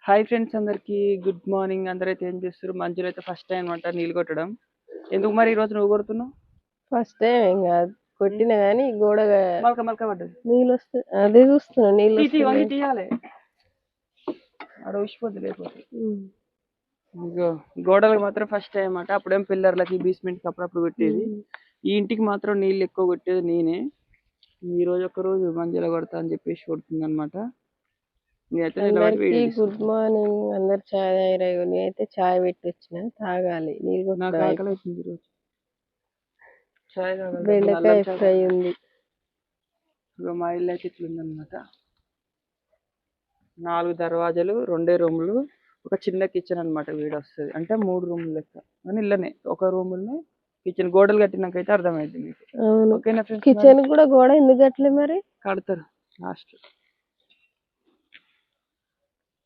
Hi friends, అందరికి good morning. అందరైతే ఏం చేస్తారు? మంజులు అయితే ఫస్ట్ టైం అనమాట నీళ్ళు కొట్టడం. ఎందుకు మరి ఈరోజు నువ్వు కొడుతున్నావు? ఫస్ట్ టైం ఏం కాదు, కొట్టిన కానీ గోడ మలక మలక పడ్డది. నీళ్ళు వస్తాయి, అదే చూస్తున్నా. నీళ్ళు వంగి తీయాలి, ఆడ ఊసిపోద్ది లేకపోతే. ఇగో గోడలకు మాత్రం ఫస్ట్ టైం అన్నమాట. అప్పుడేం పిల్లర్లకి బేస్మెంట్కి అప్పుడప్పుడు కొట్టేది. ఈ ఇంటికి మాత్రం నీళ్ళు ఎక్కువ కొట్టేది నేనే. ఈ రోజు ఒక్క రోజు మంజుల కొడతా అని చెప్పేసి కొడుతుంది అనమాట. Good morning. అందరు చాయ్ తాగిరాయి. నేనైతే చాయ్ పెట్టి వచ్చిన, తాగాలి. నీళ్ళు నాకు ఆకలి అవుతుంది ఈరోజు. చాయ్ తాగాలి. బెండకాయ ఫ్రై ఉంది. ఇక మా ఇల్లు అయితే ఇట్లుందనమాట. 4 దర్వాజాలు, 2 రూములు, ఒక చిన్న కిచెన్ అనమాట. వీడు వస్తుంది అంటే 3 రూములు లెక్క కానీ ఇల్లనే ఒక రూముల్ని కిచెన్. గోడలు కట్టినాకైతే అర్థమైంది మీకు. ఓకేనా ఫ్రెండ్స్? కిచెన్ కూడా గోడ ఎందుకు కట్టలే మరి? కడతారు లాస్ట్.